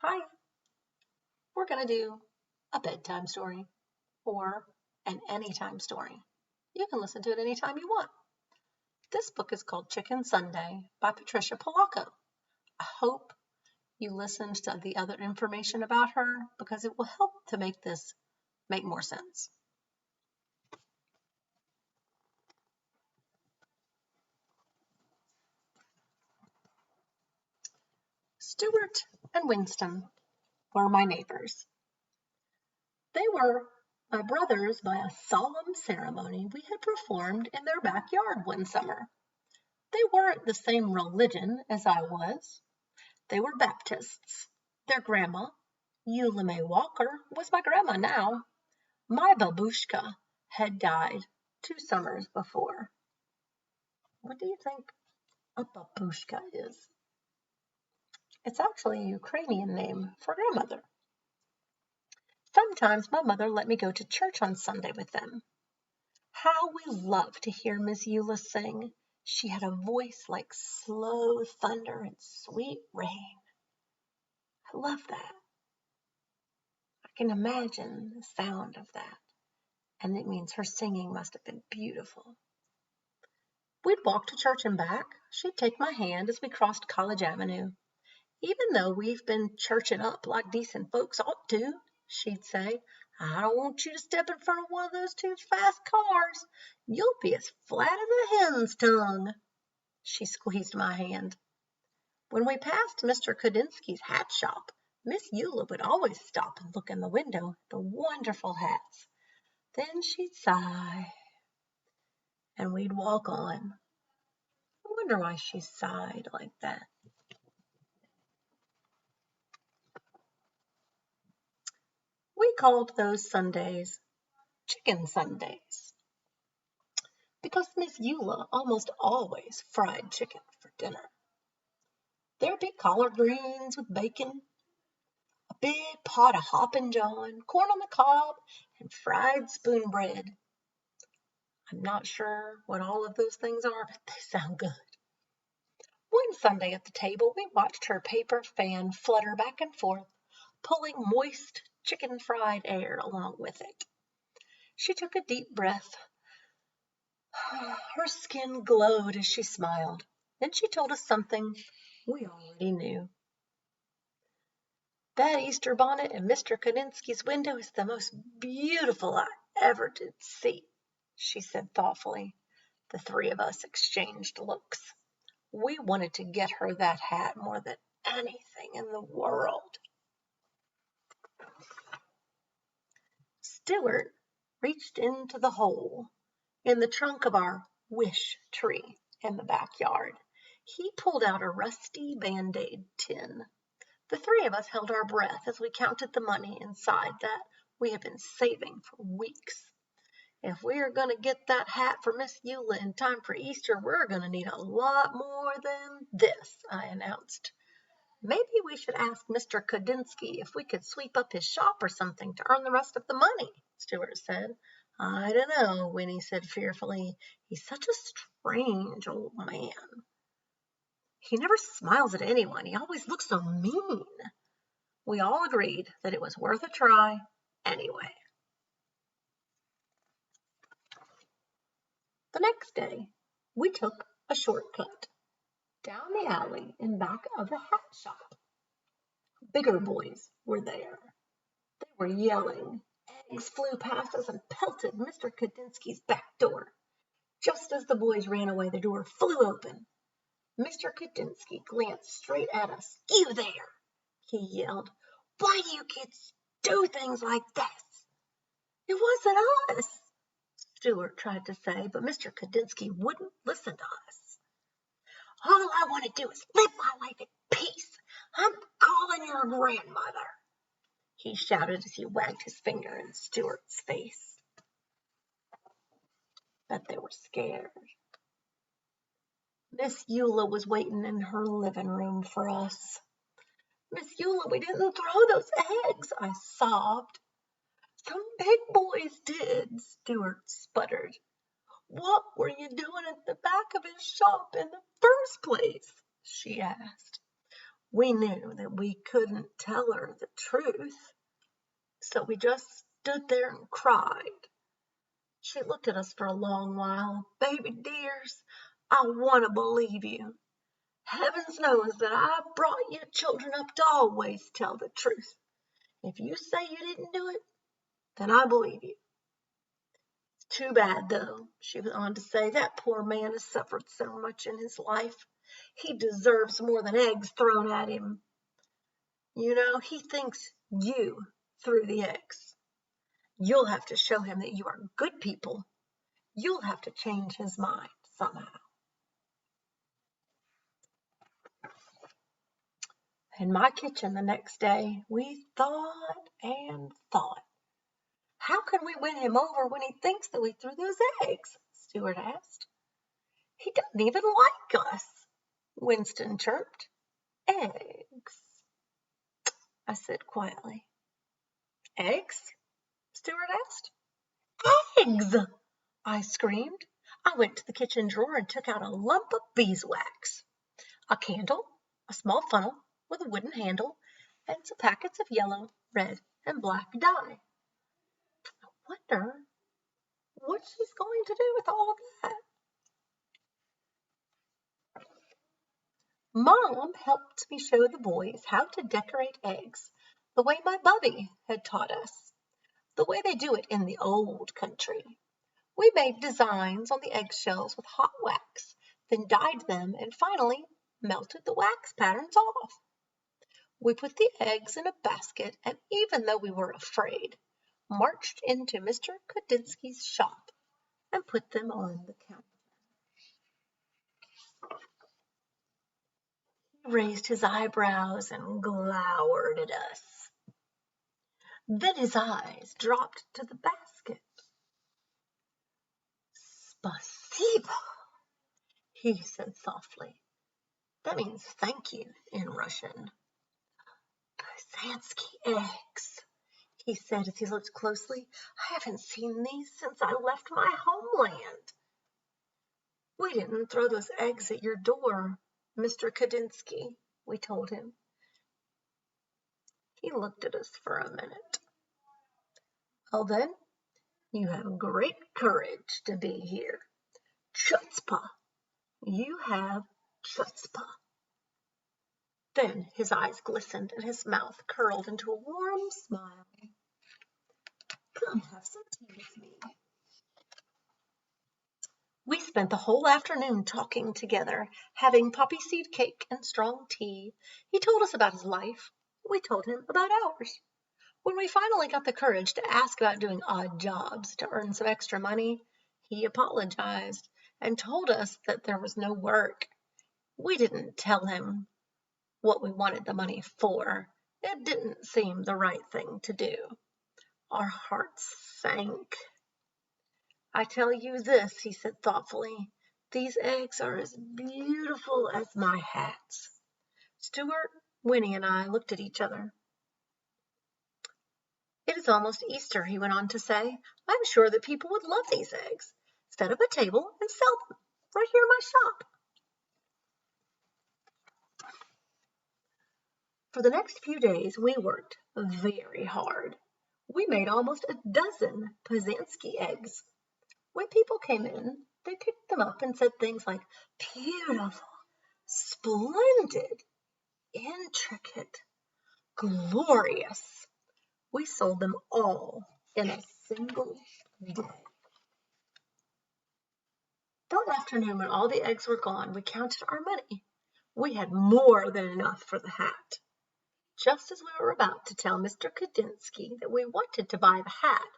Hi, we're going to do a bedtime story or an anytime story. You can listen to it anytime you want. This book is called Chicken Sunday by Patricia Polacco. I hope you listened to the other information about her because it will help to make this make more sense. Stuart and Winston were my neighbors. They were my brothers by a solemn ceremony we had performed in their backyard one summer. They weren't the same religion as I was. They were Baptists. Their grandma, Eula May Walker, was my grandma now. My babushka had died 2 summers before. What do you think a babushka is? It's actually a Ukrainian name for grandmother. Sometimes my mother let me go to church on Sunday with them. How we loved to hear Miss Eula sing. She had a voice like slow thunder and sweet rain. I love that. I can imagine the sound of that, and it means her singing must have been beautiful. We'd walk to church and back. She'd take my hand as we crossed College Avenue. Even though we've been churching up like decent folks ought to, she'd say, I don't want you to step in front of one of those two fast cars. You'll be as flat as a hen's tongue. She squeezed my hand. When we passed Mr. Kudinski's hat shop, Miss Eula would always stop and look in the window at the wonderful hats. Then she'd sigh, and we'd walk on. I wonder why she sighed like that. We called those Sundays Chicken Sundays because Miss Eula almost always fried chicken for dinner. There'd be collard greens with bacon, a big pot of hoppin' john, corn on the cob, and fried spoon bread. I'm not sure what all of those things are, but they sound good. One Sunday at the table, we watched her paper fan flutter back and forth, pulling moist chicken fried air along with it. She took a deep breath. Her skin glowed as she smiled. Then she told us something we already knew. That Easter bonnet in Mr. Kudinski's window is the most beautiful I ever did see, she said thoughtfully. The three of us exchanged looks. We wanted to get her that hat more than anything in the world. Stuart reached into the hole in the trunk of our wish tree in the backyard. He pulled out a rusty Band-Aid tin. The three of us held our breath as we counted the money inside that we had been saving for weeks. If we are going to get that hat for Miss Eula in time for Easter, we're going to need a lot more than this, I announced. Maybe we should ask Mr. Kudinski if we could sweep up his shop or something to earn the rest of the money, Stuart said. I don't know, Winnie said fearfully. He's such a strange old man. He never smiles at anyone. He always looks so mean. We all agreed that it was worth a try anyway. The next day, we took a shortcut down the alley in back of the hat shop. Bigger boys were there. They were yelling. Eggs flew past us and pelted Mr. Kudinski's back door. Just as the boys ran away, the door flew open. Mr. Kudinski glanced straight at us. You there, he yelled. Why do you kids do things like this? It wasn't us, Stuart tried to say, but Mr. Kudinski wouldn't listen to us. All I want to do is live my life in peace. I'm calling your grandmother, he shouted as he wagged his finger in Stuart's face. But they were scared. Miss Eula was waiting in her living room for us. Miss Eula, we didn't throw those eggs, I sobbed. Some big boys did, Stuart sputtered. What were you doing at the back of his shop in the first place? She asked. We knew that we couldn't tell her the truth, so we just stood there and cried. She looked at us for a long while. "Baby dears, I want to believe you. Heavens knows that I brought you children up to always tell the truth. If you say you didn't do it, then I believe you. It's too bad, though," she went on to say. "That poor man has suffered so much in his life. He deserves more than eggs thrown at him. You know, he thinks you threw the eggs. You'll have to show him that you are good people. You'll have to change his mind somehow." In my kitchen the next day, we thought and thought. "How can we win him over when he thinks that we threw those eggs?" Stuart asked. "He doesn't even like us," Winston chirped. "Eggs," I said quietly. "Eggs?" Stuart asked. "Eggs!" I screamed. I went to the kitchen drawer and took out a lump of beeswax, a candle, a small funnel with a wooden handle, and some packets of yellow, red, and black dye. I wonder what she's going to do with all of that. Mom helped me show the boys how to decorate eggs the way my Bubby had taught us, the way they do it in the old country. We made designs on the eggshells with hot wax, then dyed them and finally melted the wax patterns off. We put the eggs in a basket and, even though we were afraid, marched into Mr. Kudinsky's shop and put them on the counter. He raised his eyebrows and glowered at us. Then his eyes dropped to the basket. "Spasibo," he said softly. That means thank you in Russian. "Pazansky eggs," he said as he looked closely. "I haven't seen these since I left my homeland." "We didn't throw those eggs at your door, Mr. Kudinsky," we told him. He looked at us for a minute. "Well then, you have great courage to be here. Chutzpah. You have chutzpah." Then his eyes glistened and his mouth curled into a warm smile. "Come have some tea with me." We spent the whole afternoon talking together, having poppy seed cake and strong tea. He told us about his life. We told him about ours. When we finally got the courage to ask about doing odd jobs to earn some extra money, he apologized and told us that there was no work. We didn't tell him what we wanted the money for. It didn't seem the right thing to do. Our hearts sank. "I tell you this," he said thoughtfully, "these eggs are as beautiful as my hats." Stuart, Winnie, and I looked at each other. "It is almost Easter," he went on to say. "I'm sure that people would love these eggs. Set up a table and sell them right here in my shop." For the next few days, we worked very hard. We made almost a dozen Pazansky eggs. When people came in, they picked them up and said things like beautiful, splendid, intricate, glorious. We sold them all in a single day. That afternoon, when all the eggs were gone, we counted our money. We had more than enough for the hat. Just as we were about to tell Mr. Kudinsky that we wanted to buy the hat,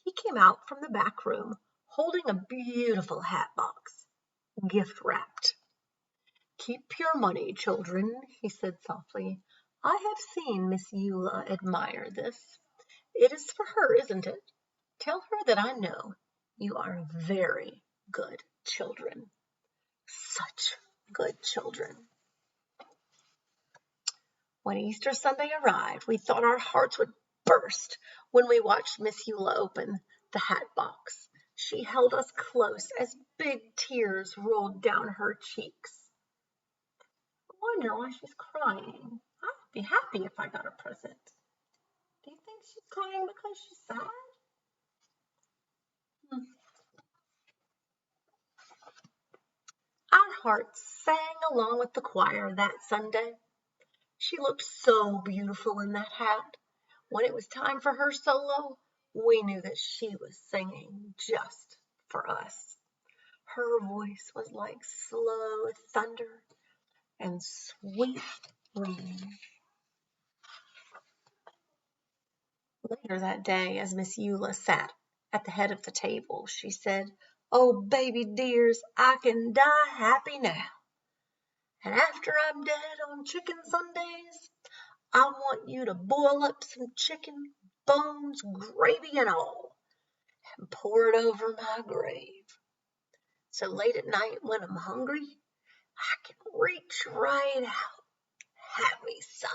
he came out from the back room holding a beautiful hat box, gift wrapped. "Keep your money, children," he said softly. "I have seen Miss Eula admire this. It is for her, isn't it? Tell her that I know you are very good children. Such good children." When Easter Sunday arrived, we thought our hearts would burst when we watched Miss Eula open the hat box. She held us close as big tears rolled down her cheeks. "I wonder why she's crying," be happy if I got a present. Do you think she's crying because she's sad? Hmm. Our hearts sang along with the choir that Sunday. She looked so beautiful in that hat. When it was time for her solo, we knew that she was singing just for us. Her voice was like slow thunder and sweet rain. Later that day, as Miss Eula sat at the head of the table, she said, "Oh, baby dears, I can die happy now. And after I'm dead on chicken Sundays, I want you to boil up some chicken, bones, gravy, and all, and pour it over my grave. So late at night when I'm hungry, I can reach right out, have me some."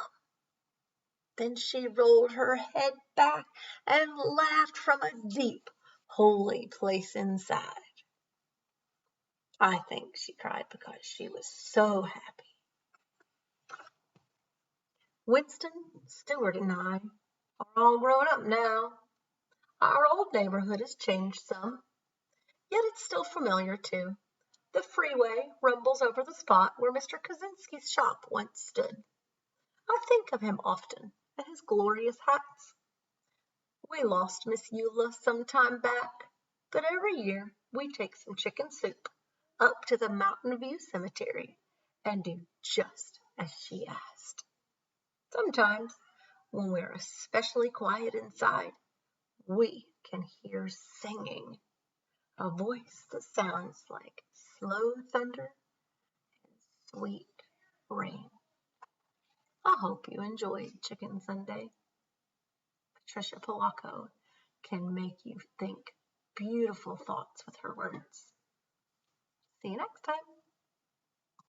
Then she rolled her head back and laughed from a deep, holy place inside. I think she cried because she was so happy. Winston, Stewart, and I are all grown up now. Our old neighborhood has changed some, yet it's still familiar too. The freeway rumbles over the spot where Mr. Kaczynski's shop once stood. I think of him often and his glorious hats. We lost Miss Eula some time back, but every year we take some chicken soup up to the Mountain View Cemetery and do just as she asked. Sometimes, when we're especially quiet inside, we can hear singing, a voice that sounds like slow thunder and sweet rain. I hope you enjoyed Chicken Sunday. Patricia Polacco can make you think beautiful thoughts with her words. See you next time.